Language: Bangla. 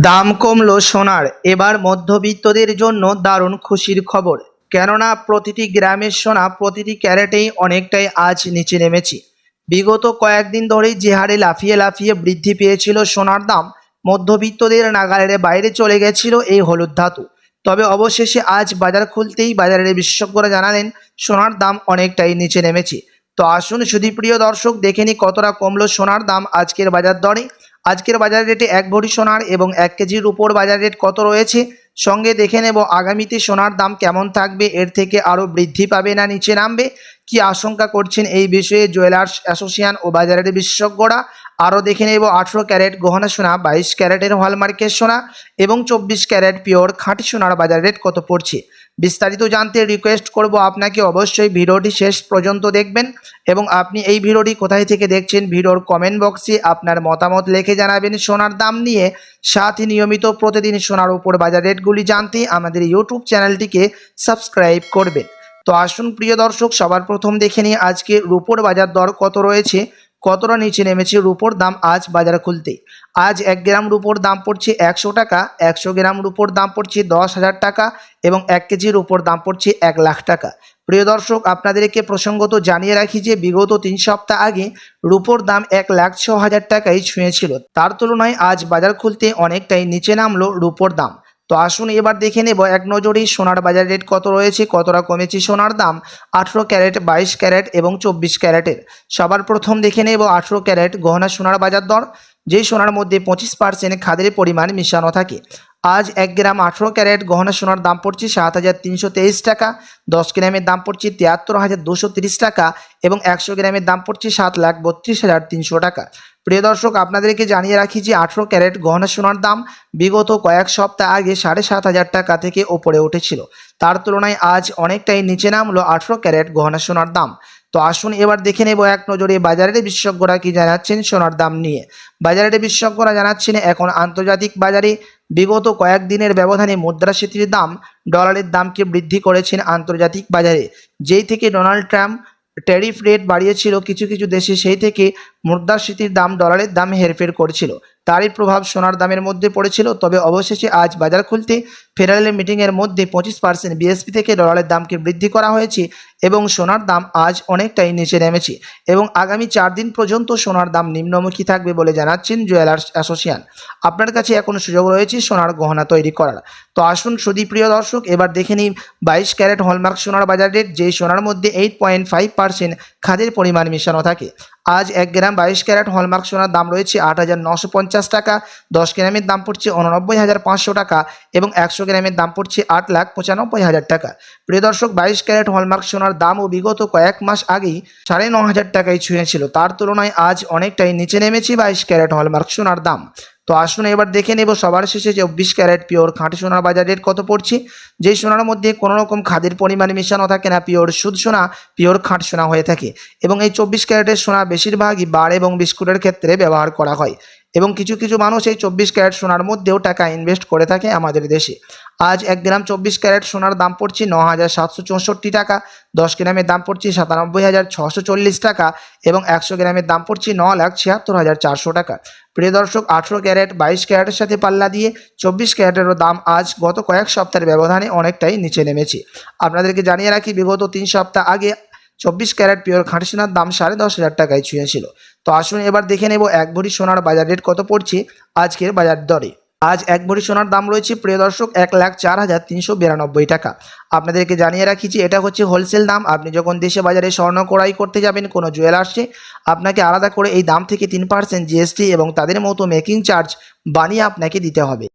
দাম কমলো সোনার। এবার মধ্যবিত্তদের জন্য দারুণ খুশির খবর, কেননা প্রতিটি গ্রামের সোনা প্রতিটি ক্যারেটেই অনেকটাই আজ নিচে নেমেছে। বিগত কয়েকদিন ধরেই যে হারে লাফিয়ে লাফিয়ে বৃদ্ধি পেয়েছিল সোনার দাম, মধ্যবিত্তদের নাগালের বাইরে চলে গেছিল এই হলুদ ধাতু। তবে অবশেষে আজ বাজার খুলতেই বাজারের বিশেষজ্ঞরা জানালেন সোনার দাম অনেকটাই নিচে নেমেছে। তো আসুন সুধী প্রিয় দর্শক, দেখে নি কতটা কমলো সোনার দাম আজকের বাজার দরে। আজকের বাজার রেটে 1 ভরি সোনার এবং 1 কেজির উপর বাজার রেট কত রয়েছে, সঙ্গে দেখে নেব আগামীতে সোনার দাম কেমন থাকবে, এর থেকে আরও বৃদ্ধি পাবে না নিচে নামবে, কি আশঙ্কা করছেন এই বিষয়ে জুয়েলার্স অ্যাসোসিয়েশন ও বাজারের বিশেষজ্ঞরা। আরও দেখে নেব 18 ক্যারেট গহনা সোনা, 22 ক্যারেটের হলমার্কের সোনা এবং 24 ক্যারেট পিওর খাঁটি সোনার বাজার রেট কত পড়ছে। বিস্তারিত জানতে রিকোয়েস্ট করব আপনাকে অবশ্যই ভিডিওটি শেষ পর্যন্ত দেখবেন এবং আপনি এই ভিডিওটি কোথায় থেকে দেখছেন ভিডিওর কমেন্ট বক্সে আপনার মতামত লিখে জানাবেন সোনার দাম নিয়ে। সাথে নিয়মিত প্রতিদিন সোনার উপর বাজার রেটগুলি জানতে আমাদের ইউটিউব চ্যানেলটিকে সাবস্ক্রাইব করবেন। তো আসুন প্রিয় দর্শক, সবার প্রথম দেখে নিই আজকে রূপোর বাজার দর কত রয়েছে, কতটা নিচে নেমেছে রূপোর দাম আজ বাজার খুলতে। আজ 1 গ্রাম রূপোর দাম পড়ছে 100 টাকা, 100 গ্রাম রূপোর দাম পড়ছে 10,000 টাকা এবং 1 কেজির রূপোর দাম পড়ছে 1 লাখ টাকা। প্রিয় দর্শক, আপনাদেরকে প্রসঙ্গত জানিয়ে রাখি যে বিগত 3 সপ্তাহ আগে রূপোর দাম 1,06,000 টাকায় ছুঁয়েছিল। তার তুলনায় আজ বাজার খুলতে অনেকটাই নিচে নামলো রূপোর দাম। তো আসুন এবার দেখে নেব এক নজরেই সোনার বাজার রেট কত রয়েছে, কতটা কমেছে সোনার দাম 18 ক্যারেট, 22 ক্যারেট এবং 24 ক্যারেটের। সবার প্রথম দেখে নেব 18 ক্যারেট গহনা সোনার বাজার দর, যেই সোনার মধ্যে 25% খাদের পরিমাণ মিশানো থাকে। আজ 1 গ্রাম 18 ক্যারেট গহনা সোনার দাম পড়ছে 7,323 টাকা, 10 গ্রামের দাম পড়ছে 73,230 টাকা এবং 100 গ্রামের দাম পড়ছে 7,32,300 টাকা। প্রিয় দর্শক, আপনাদেরকে জানিয়ে রাখি যে 18 ক্যারেট গহনা সোনার দাম বিগত কয়েক সপ্তাহ আগে 7,500 টাকা থেকে ওপরে উঠেছিল। তার তুলনায় আজ অনেকটাই নিচে নামলো 18 ক্যারেট গহনা সোনার দাম। তো আসুন এবার দেখে নেব এক নজরে বাজারের বিশেষজ্ঞরা কি জানাচ্ছেন সোনার দাম নিয়ে। বাজারের বিশেষজ্ঞরা জানাচ্ছেন এখন আন্তর্জাতিক বাজারে বিগত কয়েকদিনের ব্যবধানে মুদ্রাস্ফীতির দাম, ডলারের দামকে বৃদ্ধি করেছেন আন্তর্জাতিক বাজারে। যেই থেকে ডোনাল্ড ট্রাম্প ট্যারিফ রেট বাড়িয়েছিল কিছু কিছু দেশে, সেই থেকে মুদ্রাস্ফীতির দাম, ডলারের দাম হেরফের করেছিল। তারই প্রভাব সোনার দামের মধ্যে পড়েছিল। তবে অবশেষে আজ বাজার খুলতে ফেডারেল মিটিংয়ের মধ্যে 25% বিএসপি থেকে ডলারের দামকে বৃদ্ধি করা হয়েছে এবং সোনার দাম আজ অনেকটাই নিচে নেমেছে এবং আগামী 4 দিন পর্যন্ত সোনার দাম নিম্নমুখী থাকবে বলে জানাচ্ছেন জুয়েলার্স অ্যাসোসিয়েশন। আপনার কাছে এখন সুযোগ রয়েছে সোনার গহনা তৈরি করার। তো আসুন সুধী প্রিয় দর্শক, এবার দেখে নিই 22 ক্যারেট হলমার্ক সোনার বাজার রেট, যেই সোনার মধ্যে 8.5% খাদের পরিমাণ মিশানো থাকে। আজ 1 গ্রাম 22 ক্যারেট হলমার্ক সোনার দাম রয়েছে 8,950 টাকা, 10 গ্রামের দাম পড়ছে 89,500 টাকা এবং 100 গ্রামের দাম পড়ছে 8,95,000 টাকা। প্রিয় দর্শক, 22 ক্যারেট হলমার্ক সোনার দামও বিগত কয়েক মাস আগেই 9,500 টাকায় ছুঁয়েছিল। তার তুলনায় আজ অনেকটাই নিচে নেমেছে 22 ক্যারেট হলমার্ক সোনার দাম। তো আসুন এবার দেখে নেব সবার শেষে 24 ক্যারেট পিওর খাঁটি সোনার বাজার রেট কত পড়ছে, যেই সোনার মধ্যে কোনো রকম খাদের পরিমাণ মেশানো থাকে না, পিওর শুদ্ধ সোনা, পিওর খাঁটি সোনা হয়ে থাকে এবং এই 24 ক্যারেটের সোনা বেশিরভাগই বার এবং বিস্কুটের ক্ষেত্রে ব্যবহার করা হয় এবং কিছু কিছু মানুষ এই 24 ক্যারেট সোনার মধ্যেও টাকা ইনভেস্ট করে থাকে আমাদের দেশে। আজ 1 গ্রাম 24 ক্যারেট সোনার দাম পড়ছে 9,764 টাকা, 10 গ্রামের দাম পড়ছে 97,640 টাকা এবং 100 গ্রামের দাম পড়ছে 9,76,400 টাকা। প্রিয় দর্শক, 18 ক্যারেট 22 ক্যারেটের সাথে পাল্লা দিয়ে 24 ক্যারেটেরও দাম আজ গত কয়েক সপ্তাহের ব্যবধানে অনেকটাই নিচে নেমেছে। আপনাদেরকে জানিয়ে রাখি বিগত 3 সপ্তাহ আগে 24 ক্যারেট পিওর খাঁটি সোনার দাম 10,500 টাকায় ছুঁয়েছিল। তো আসুন এবার দেখে নেব 1 ভরি সোনার বাজার রেট কত পড়ছে আজকের বাজার দরে। আজ 1 ভরি সোনার দাম রয়েছে প্রিয় দর্শক 1,04,392 টাকা। আপনাদেরকে জানিয়ে রাখি যে এটা হচ্ছে হোলসেল দাম। আপনি যখন দেশে বাজারে স্বর্ণ ক্রয় করতে যাবেন কোনো জুয়েলার্সে, আপনাকে আলাদা করে এই দাম থেকে 3% জিএসটি এবং তাদের মতো মেকিং চার্জ বানিয়ে আপনাকে দিতে হবে।